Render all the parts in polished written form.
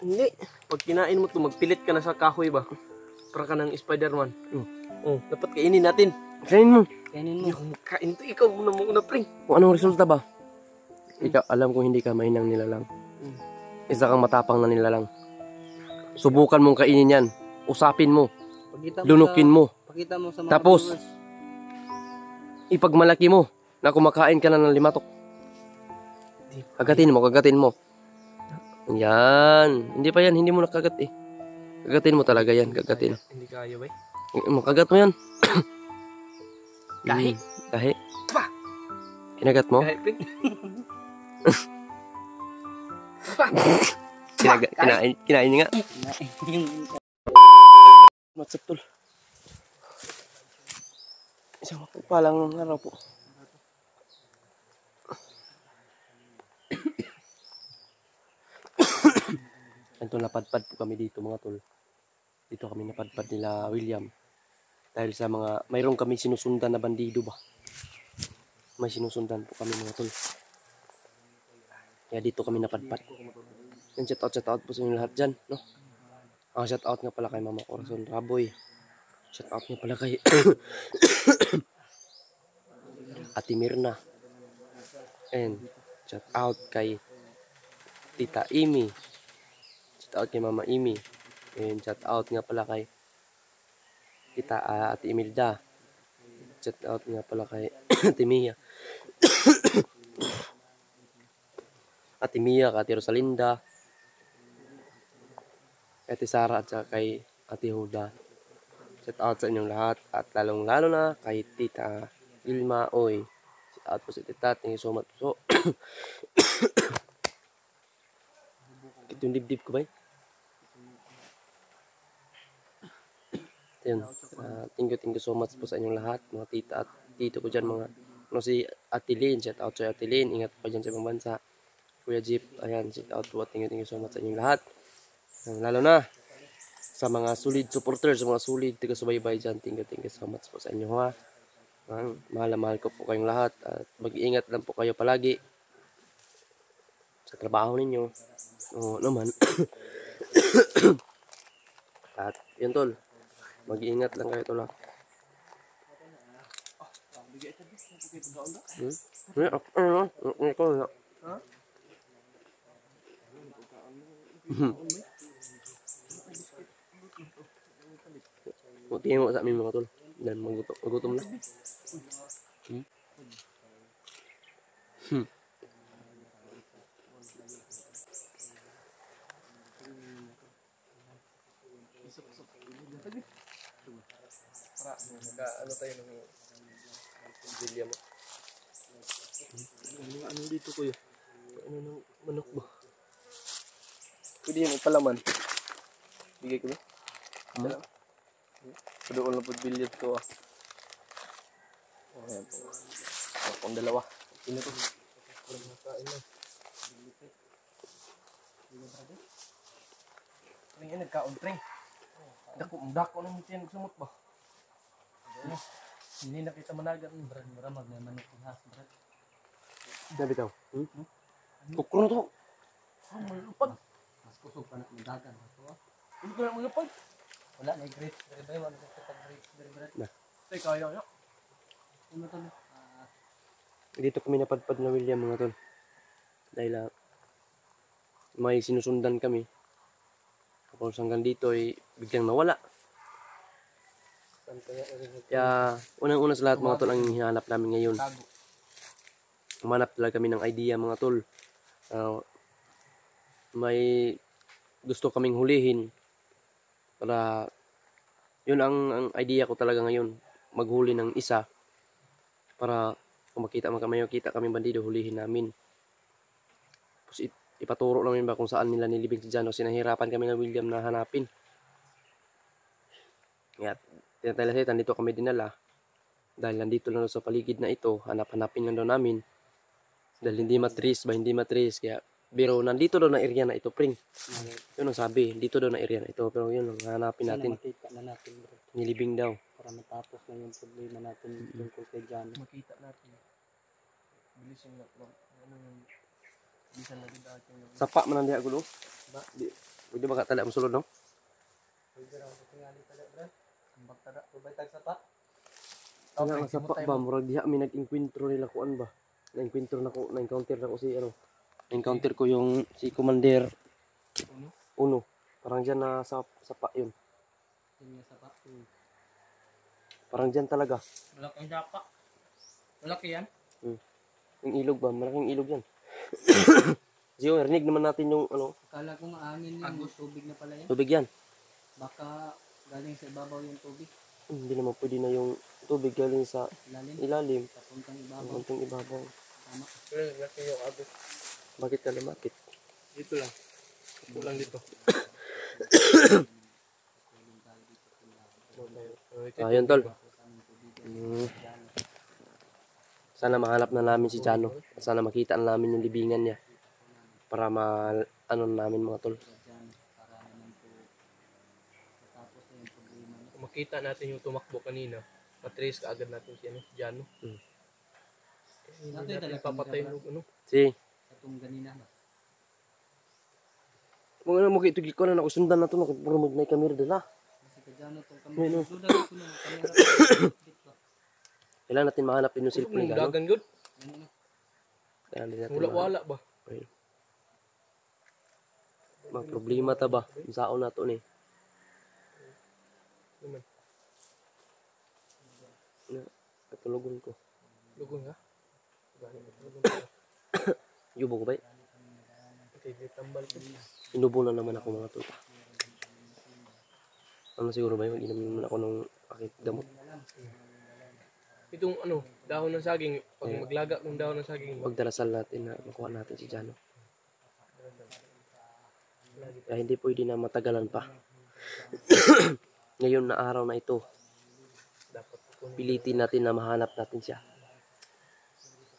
Hindi. Pag kinain mo ito, magpilit ka na sa kahoy ba? Para ka ng Spider-Man. Dapat kainin natin. Kainin mo. Kainin mo. Hindi ako makain ito. Ikaw muna, pre. Kung anong resulta ba? Ikaw, alam kong hindi ka mainang nilalang. Isa kang matapang na nilalang. Subukan mong kainin yan. Usapin mo. Lunukin mo. Pakita mo sa mga Tapos, viewers. ipagmalaki mo na kumakain ka na ng limatok. Kagatin mo. Yan. Hindi pa yan, hindi mo nakagat eh. Kagatin mo talaga yan, kagatin. Hindi kaya ba? Makagat mo yan. Kahi. Kahi. Pa! Kinagat mo? Kahi, pre. Kinain niya nga. Matsaptol. Isang mapapalang araw po. Ito, napadpad po kami dito mga tol. Dito kami napadpad nila William. Dahil sa mga, mayroon kami sinusundan na bandido ba? May sinusundan po kami mga tol. Kaya dito kami napadpad. Yan, shout out po sa inyo lahat dyan, no? Shout out nga pala kay Mama Corazon Raboy. Shout out nga pala kay Ate Mirna. And shout out kay Tita Imi. Shout out kay Mama Imi. And shout out nga pala kay Tita Ate Imelda. Shout out nga pala kay Ate Mia. Ate Mia, Ate Rosalinda, Ate Sara at saka kay Ate Huda. Shout out sa inyong lahat at lalong lalo na kay Tita Ilma Oy. Shout out po sa Tita. Thank you so much po. Ito yung dibdib ko ba? Ayun. Thank you so much po sa inyong lahat, mga tita at tito ko dyan, mga si Ate Lynn. Shout out sa Ate Lynn. Ingat pa dyan sa ibang bansa. Kuya Jeep, ayan, shout out po. Thank you so much sa inyong lahat. Lalo na sa mga solid supporters, sa mga solid taga-subaybay dyan. Thank you so much po sa inyo ha. Mahal na mahal ko po kayong lahat. At mag-iingat lang po kayo palagi sa trabaho ninyo. Oo naman. At yun tol, mag-iingat lang kayo tol ha. Tingin mo sa amin mga tol. Dan magutom na. Ano tayo ng bilya mo? Ano dito kuya? Ano ng manok ba? Pwede yung palaman. Bigay ko ba? Dalawa. Padoon na po bilya ito ah. Ayan po. Akong dalawa. Ino to. Kain na. Pring yan, nagkaon pring. Dako ng mutiyan sumot ba? Hindi na kita managan. Maramag na manok ng has. Dabi tau. Kukro to. Malupag. Mas kusog pa na kumandagan. Hindi ko na malupag. Wala na grapes. Very wala na grapes. Very. Tay kaya nga. Ano to? Dito kami napadpad na William mga tol. Dahil may sinusundan kami. Tapos hanggang dito ay biglang nawala. Kaya unang-una sa lahat mga tol, ang hinahanap namin ngayon. Humanap talaga kami ng idea mga tol. May gusto kaming hulihin. Para yun ang idea ko talaga ngayon. Maghuli ng isa. Para kung makita kita kami bandido, hulihin namin. Tapos ipaturo namin ba kung saan nila nilibing si Jano. Sinahirapan kami ng William na hanapin. Kaya tinatalasetan dito kami dinala. Dahil nandito lang sa paligid na ito, hanap-hanapin lang daw namin. Dahil hindi matris. Kaya biro nandito daw na area na ito, pring. Yun ang sabi, dito daw na area na ito. Pero yun ang hanapin natin. Makita na natin bro. Nilibing daw. Para matapos na yung problema natin tungkol kay Jano. Makita natin. Bilis yung ano yung bilisan na din dati yung Sapa man ang diha gulo. ba? Pwede ba katala mo sulod, no? Pwede raw sa tingali tala, Brad. Ambak tada, tubay tag sapa. Nga nga sa pa ba, murag diha mi nag-encuentro nila kuan ba. Na-encounter na ko si ano. Na-encounter ko yung si Commander Uno. Parang diyan na sa sapa yun. Yun nga sapa. Parang diyan talaga. Malaking sapa. Malaki yan. Yung ilog ba, malaking ilog yan. Zio, rinig naman natin yung ano, Akala ko maangin yung tubig na pala yan. tubig yan. Baka galing sa ibabaw yung tubig. Hindi naman pwede na yung tubig galing sa Lalim. ilalim. Papuntang ibabaw. Konting ibabaw. Tama. Laki yung abot. Bakit ka lumakit? Dito lang. Kulang dito. Ayun tol. Sana mahanap na namin si Chano. Sana makita na namin yung libingan niya. Para ano namin mga tol. Kung makita natin yung tumakbo kanina, matrace ka agad natin si Jano. Kasi hindi Natin natin talaga papatay kamera, yung ano. Si, Itong ganina. kung ano mo ito ko na nakusundan na ito. Nakapurumag na yung camera dala. Kasi kadyano itong Ayun, kamera. oh. Sudah ito ng kamera. Kailangan natin mahanap din yung cellphone Yung ni Gano. dagan good. Kailangan din natin Wala ba? Ayun. Mga problema ta ba? Yung sao na ito ni. Naman. Katulugon ko. Lugon nga. Lugon ka. Yubo ko ba? Okay, tambal ko. Inubo na naman ako mga tol. Ano siguro ba yun? Inom naman ako ng akit gamot. Itong ano, dahon ng saging. Pag maglaga ng dahon ng saging. Pagdarasal natin na makuha natin si Jano. Kaya hindi pwede na matagalan pa. Ngayon na araw na ito, Dapat pilitin natin na mahanap natin siya.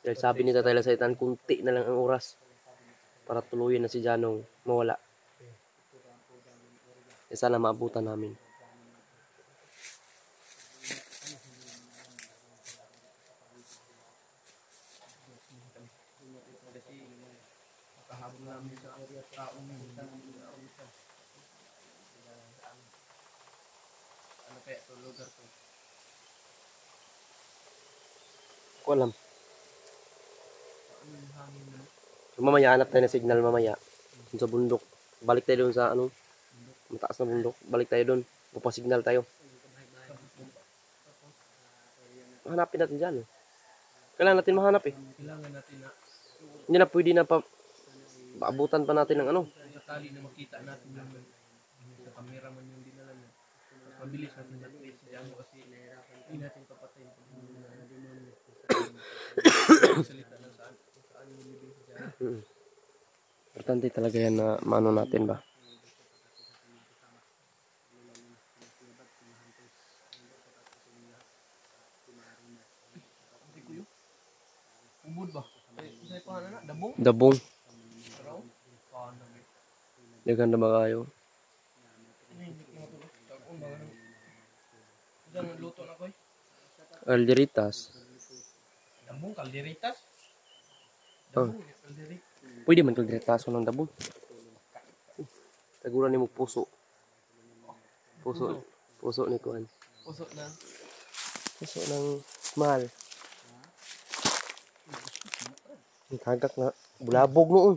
Dahil sabi ni Tatay Lasaitan, kunti na lang ang oras para tuluyan na si Janong mawala. E sana maabutan namin. makahabol namin sa taong ano kaya ito lugar to. Ko alam. Ano yung hangin na? So, mamaya hanap tayo ng signal mamaya. Dun sa bundok. Balik tayo dun sa ano, mataas na bundok. Balik tayo dun. Pupasignal tayo. Hanapin natin dyan. Kailangan natin mahanap eh. Kailangan natin na Hindi na pwede na paabutan pa natin ng ano. sakali na makita natin yung sa cameraman yung dinala niya. Mas mabilis natin na-trace si Jano kasi hindi natin papatay yung salita na saan yung libing si Jano. Importante talaga yan na maano natin ba. Hindi ko yun. Ubod ba? Isa pa na dabong? Dabong. Pero, paano na Dagan na ba kayo? Diyan luto na ko eh. Alderitas. Dabong, kalderitas. Oh. Dabong, kalderitas. Pwede man kalderitas ng dabong. Taguran ni mo puso. Puso ni Kuan. Puso na. Puso ng mahal. Ang kagak na. Bulabog noon.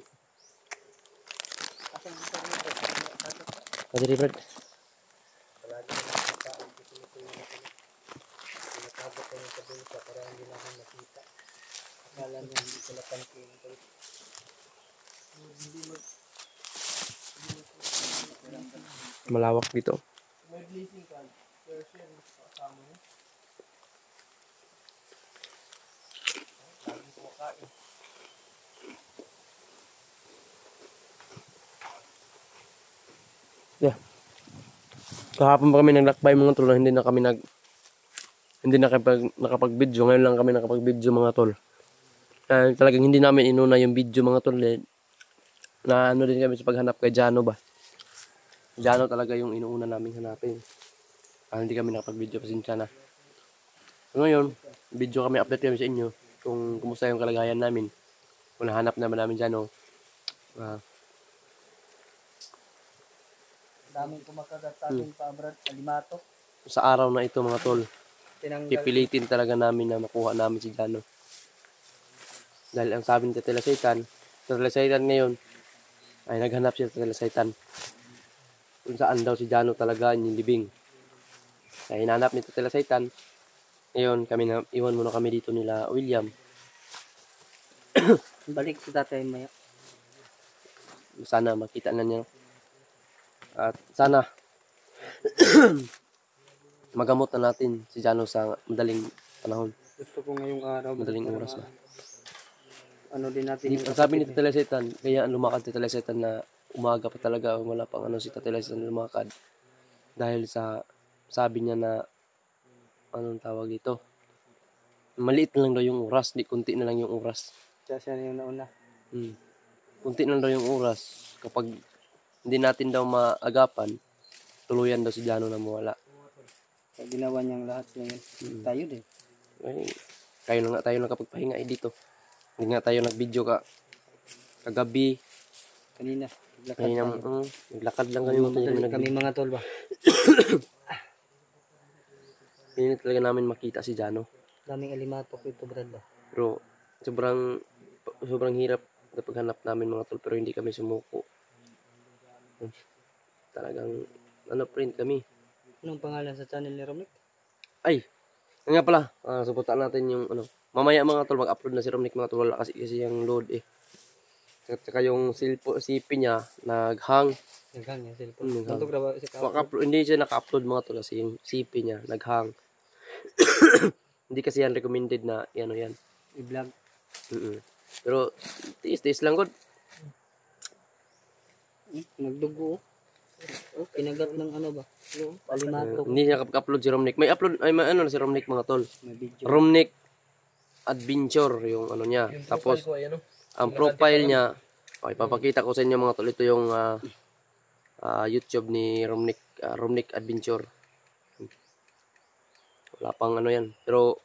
Pwede rin, Brad. Malawak dito. May blazing card. Pero siya yung kasama niya. Laging kumakain. Yeah. Kahapon pa kami naglakbay mga tol, hindi na nakapag-video. Ngayon lang kami nakapag-video mga tol. Talagang hindi namin inuna yung video mga tol. Na ano din kami sa paghanap kay Jano ba. Jano talaga yung inuuna namin hanapin. Hindi kami nakapag-video, pasensya na. So ngayon, video kami, update kami sa inyo kung kumusta yung kalagayan namin. Kung nahanap naman namin Jano. Daming kumakagat sa ating pa, Brad. Alimatok. Sa araw na ito mga tol, Tinanggal. pipilitin talaga namin na makuha namin si Jano. Dahil ang sabi ni Tatay Saitan ngayon, ay naghanap siya sa Tatay Saitan. Kung saan daw si Jano talaga nilibing. Kaya hinanap ni Tatay Saitan. Ngayon, iwan muna kami dito nila William. Balik si tatay maya. Sana makita na niya. At sana magamot na natin si Jano sa madaling panahon. Gusto ko ngayong araw. Madaling oras na. Ano din natin Ang sabi ni Tatay Saitan, kaya lumakad si Tatay Saitan na umaga pa talaga, wala pang si Tatay Saitan lumakad. Dahil sa sabi niya na anong tawag dito? Maliit na lang daw yung oras, di kunti na lang yung oras. siya na yung nauna. Kunti na lang daw yung oras. Kapag hindi natin daw maagapan, tuluyan daw si Jano na mawala. Kaya ginawa niyang lahat ngayon. Tayo din. Ay, tayo na kapagpahinga dito. Hindi nga tayo nag-video kagabi. Kanina. Naglakad lang kami. Kami mga tol ba? Hindi talaga namin makita si Jano. Daming alimatok ito, Brad ba? Pero sobrang hirap kapag hanap namin mga tol, pero hindi kami sumuko. Talagang print kami. Anong pangalan sa channel ni Romnick? Ay, nga pala, suportahan natin yung mamaya mga tol, mag-upload na si Romnick mga tol, wala kasi yung load eh. At saka yung CP niya naghang. Naghang yung cellphone. Hindi siya naka-upload mga tol kasi yung CP niya naghang. Hindi kasi yan recommended na yan. I-vlog. Pero tiis lang god. Nagdugo. Kinagat ng ano ba? Alimatok. Hindi niya upload si Romnick. May si Romnick mga tol. May video. Romnick Adventure yung niya. Tapos ang profile niya, ipapakita ko sa inyo mga tol, ito yung YouTube ni Romnick Adventure. Wala pang yan. Pero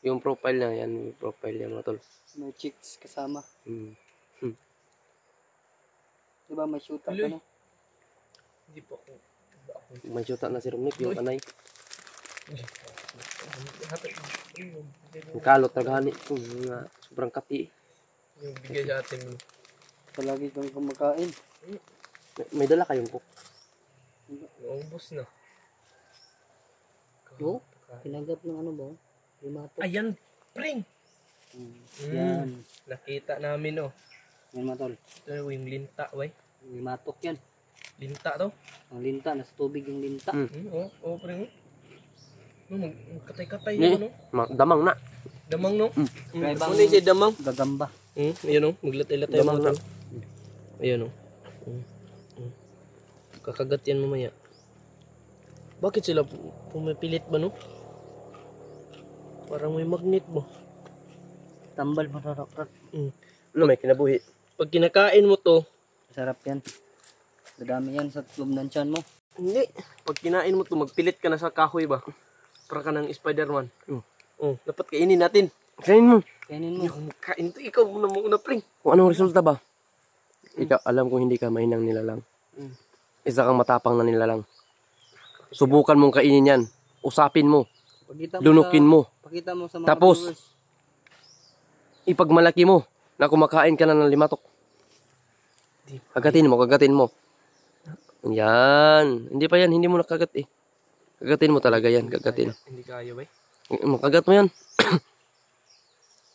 yung profile niya, yan yung profile niya mga tol. May chicks kasama. Hmm. Diba may shoot up ano? Hindi po ako. May shoota na si Romnick, yung anay. Yung kalot tagahani. Sobrang kati. Yung bigay sa atin. Palagi kang kumakain. May dala kayong cook. Naubos na. Oo. Kinagat ng ano ba? Alimatok. Ayan, pring! Yan. Nakita namin Yan mga tol. Ito yung linta, way. Alimatok yan. Linta to. Ang linta. Nasa tubig yung linta. Oo, pring. Magkatay-katay Ni, yun, damang na. Damang, no? Kaya bang Ano yung si damang? gagamba? Ayan, maglatay-latay Damang mga na. tol. Ayan, Kakagat yan mamaya. Bakit sila pumipilit ba, no? Parang may magnet mo. Tambal mararak-rak. May kinabuhi. Pag kinakain mo to, Sarap yan. Dadami yan sa loob ng tiyan mo. hindi. Pag kinain mo to, magpilit ka na sa kahoy ba? Para ka ng Spider-Man. Dapat kainin natin. Kainin mo. Kainin mo. Yung kain to, ikaw muna pring. Kung anong resulta ba? Ikaw, alam kong hindi ka mahinang nilalang. Isa kang matapang na nilalang. Subukan mong kainin yan. Usapin mo. Lunukin mo. Pakita mo sa mga Tapos, viewers. ipagmalaki mo na kumakain ka na ng limatok. Kagatin mo. Yan. Hindi pa yan. Hindi mo nakagat eh. Kagatin mo talaga yan. Kagatin. Hindi kaya ba? Makagat mo yan.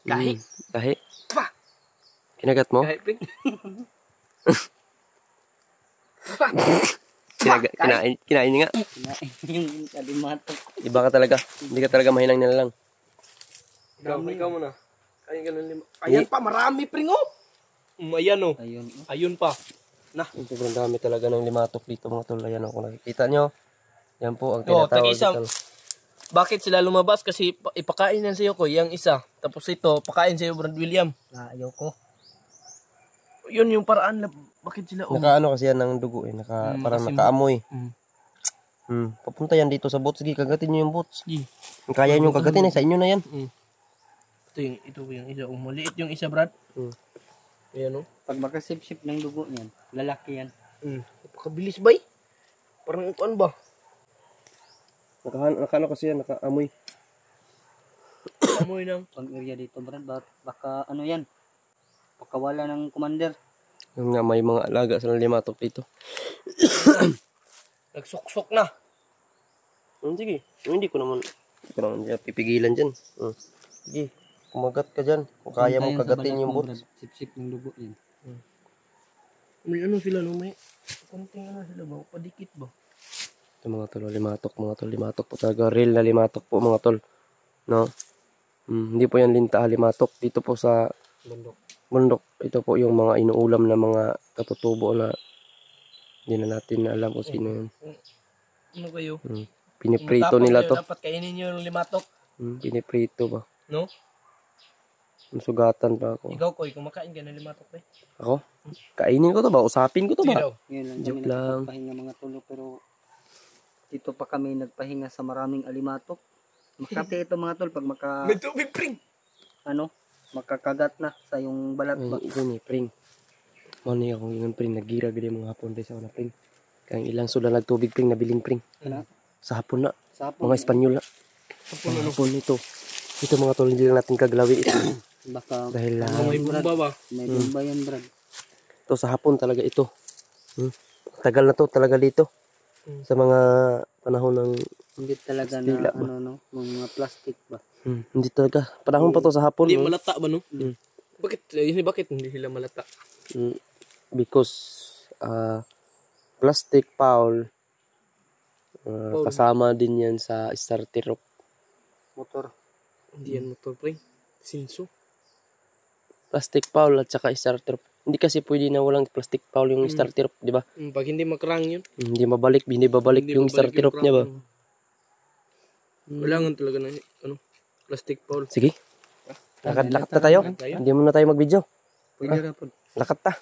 Kahi. Kahi. Pa! Kinagat mo? Kahi, pring. Kinain niya nga. Yung alimatok. Iba ka talaga. Hindi ka talaga mahinang nilalang. Ikaw muna. Kain ka ng lima. Ayan pa, marami pring, ayan, Ayun. Ayun pa. Sobrang dami talaga ng limatok dito mga tol. Ayan kung nakikita nyo. Yan po ang tinatawag tag-isa. dito. Bakit sila lumabas? Kasi ipakain yan sa'yo ko, yung isa. Tapos ito, pakain sa'yo, Brad William. Ayoko. Yun yung paraan na bakit sila Nakaano kasi yan ng dugo eh. Parang kasi nakaamoy. Mm. Papunta yan dito sa boats. Sige, kagatin nyo yung boats. Sige. Kung kaya nyo kagatin eh. Sa inyo na yan. Ito yung isa. Maliit yung isa, Brad. Ayan, Pag makasip-sip ng dugo niyan, lalaki yan. Napakabilis ba eh? Parang ano ba? Nakano kasi yan, nakaamoy. Amoy ng Pang area dito, Brad. Baka ano yan? Baka wala ng commander. Yung nga may mga alaga sa limatok dito. nagsuksok na. Sige, hindi ko naman siya pipigilan dyan. Sige, kumagat ka dyan. Kung kaya mo kagatin yung boots. Sip-sip ng dugo yan. May ano sila, no? May konting ano sila ba? Padikit ba? Ito mga tol, limatok po talaga. Real na limatok po mga tol. No? Hindi po yan linta limatok. Dito po sa bundok. Ito po yung mga inuulam na mga katutubo na hindi na natin alam kung sino yun. Ano kayo? Piniprito nila to. Dapat kainin nyo yung limatok. Piniprito ba? No? Sugatan pa ako. Ikaw, Koy, kumakain ka ng limatok eh. Ako? Kainin ko to ba? Usapin ko to Sige ba? daw. Ngayon lang Joke kami lang. nagpahinga mga tulo pero dito pa kami nagpahinga sa maraming alimatok. Makati ito mga tol pag May tubig, pring! makakagat na sa yung balat ba. Ito ni Pring. Mano yung akong ingon Pring. Nagira gede mga hapon tayo sa una Pring. Kaya ilang suda nagtubig Pring. Nabiling Pring. Sa hapon na. Sa hapon, Mga Espanyol na. Hapon ito. Ito mga tol, hindi lang natin kaglawi ito. baka Dahil May bumba ba? may bomba yan, Brad. ito sa hapon talaga ito. Tagal na to talaga dito. Sa mga panahon ng Hindi talaga Stila na ba? mga plastic ba. hindi talaga. Panahon pa to sa hapon. Hindi no? malata ba, no? Bakit hindi sila malata? Because plastic foul kasama din yan sa starter rope. Motor. Hindi yan motor, pring. Sinso. Plastic foul at saka starter rope. Hindi kasi pwede na walang plastic foul yung starter rope, di ba? Pag hindi makrang yun. Hindi babalik yung starter rope niya ba? Kailangan talaga ng plastic foul. Sige. Lakad na tayo. Hindi muna tayo mag-video. Pwede ra po. Lakad ta.